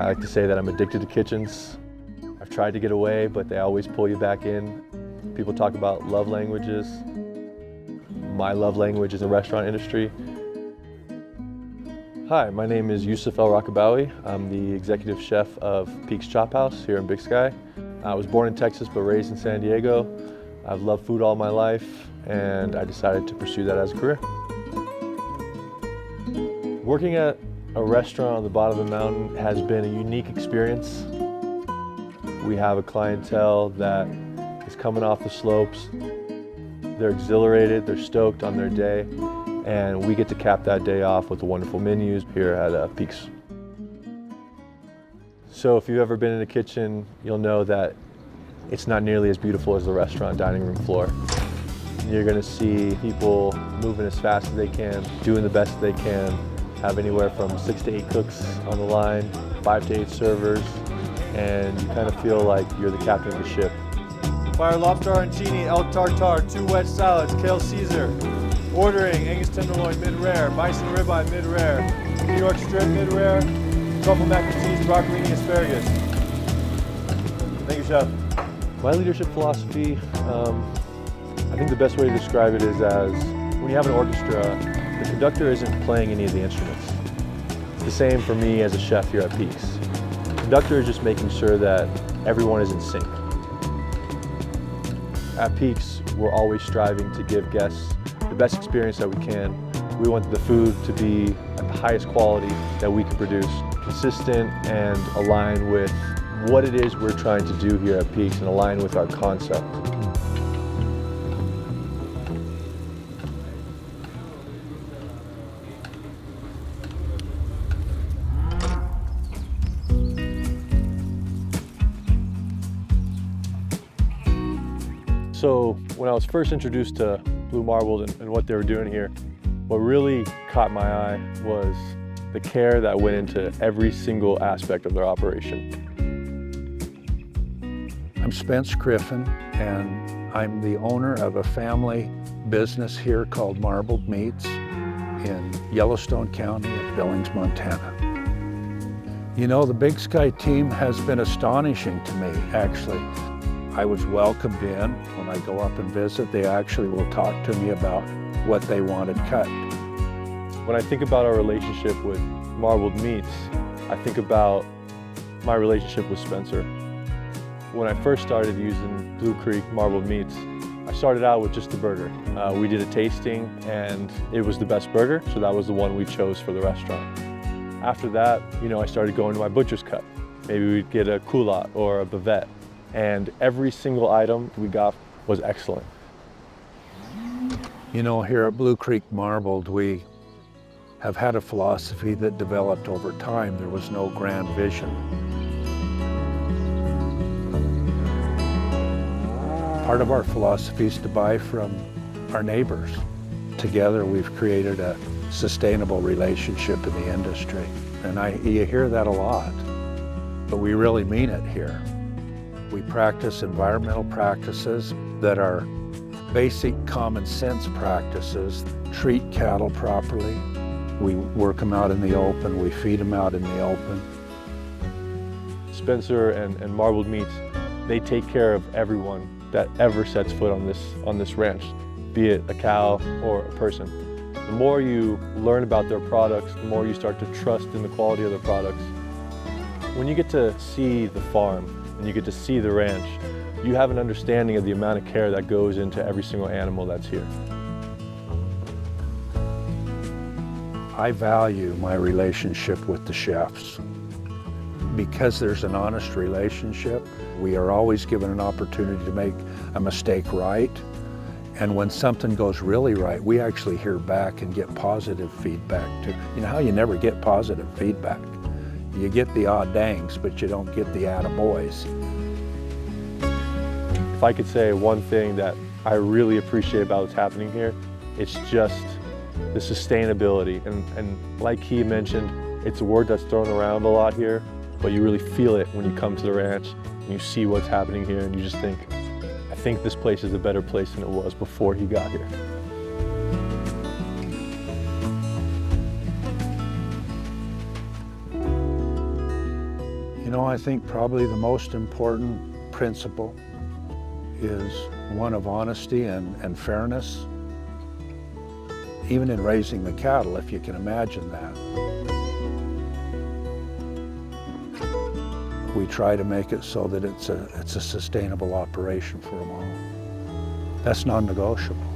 I like to say that I'm addicted to kitchens. I've tried to get away, but they always pull you back in. People talk about love languages. My love language is the restaurant industry. Hi, my name is Youssif El-Rakabawi. I'm the executive chef of Peaks Chophouse here in Big Sky. I was born in Texas but raised in San Diego. I've loved food all my life and I decided to pursue that as a career. Working at a restaurant on the bottom of the mountain has been a unique experience. We have a clientele that is coming off the slopes. They're exhilarated, they're stoked on their day, and we get to cap that day off with the wonderful menus here at Peaks. So if you've ever been in a kitchen, you'll know that it's not nearly as beautiful as the restaurant dining room floor. You're gonna see people moving as fast as they can, doing the best they can, have anywhere from 6 to 8 cooks on the line, 5 to 8 servers, and you kind of feel like you're the captain of the ship. Fire lobster arancini, elk tartare, 2 wedge salads, kale Caesar. Ordering Angus tenderloin mid-rare, bison ribeye mid-rare, New York strip mid-rare, truffle mac and cheese, broccolini, asparagus. Thank you, Chef. My leadership philosophy, I think the best way to describe it is as when you have an orchestra, the conductor isn't playing any of the instruments. It's the same for me as a chef here at Peaks. The conductor is just making sure that everyone is in sync. At Peaks, we're always striving to give guests the best experience that we can. We want the food to be at the highest quality that we can produce, consistent and aligned with what it is we're trying to do here at Peaks and align with our concept. So when I was first introduced to Blue Marbled and what they were doing here, what really caught my eye was the care that went into every single aspect of their operation. I'm Spence Griffin, and I'm the owner of a family business here called Marbled Meats in Yellowstone County at Billings, Montana. You know, the Big Sky team has been astonishing to me, actually. I was welcomed in. When I go up and visit, they actually will talk to me about what they wanted cut. When I think about our relationship with Marbled Meats, I think about my relationship with Spencer. When I first started using Blue Creek Marbled Meats, I started out with just the burger. We did a tasting and it was the best burger, so that was the one we chose for the restaurant. After that, I started going to my butcher's cut. Maybe we'd get a culotte or a bavette. And every single item we got was excellent. You know, here at Blue Creek Marbled, we have had a philosophy that developed over time. There was no grand vision. Part of our philosophy is to buy from our neighbors. Together, we've created a sustainable relationship in the industry. And you hear that a lot, but we really mean it here. We practice environmental practices that are basic common sense practices. Treat cattle properly. We work them out in the open. We feed them out in the open. Spencer and Marbled Meats, they take care of everyone that ever sets foot on this ranch, be it a cow or a person. The more you learn about their products, the more you start to trust in the quality of their products. When you get to see the farm, and you get to see the ranch, you have an understanding of the amount of care that goes into every single animal that's here. I value my relationship with the chefs. Because there's an honest relationship, we are always given an opportunity to make a mistake right. And when something goes really right, we actually hear back and get positive feedback too. You know how you never get positive feedback? You get the odd dangs, but you don't get the attaboys. If I could say one thing that I really appreciate about what's happening here, it's just the sustainability. And like he mentioned, it's a word that's thrown around a lot here, but you really feel it when you come to the ranch and you see what's happening here and you just think, I think this place is a better place than it was before he got here. You know, I think probably the most important principle is one of honesty and fairness, even in raising the cattle, if you can imagine that. We try to make it so that it's a sustainable operation for them all. That's non-negotiable.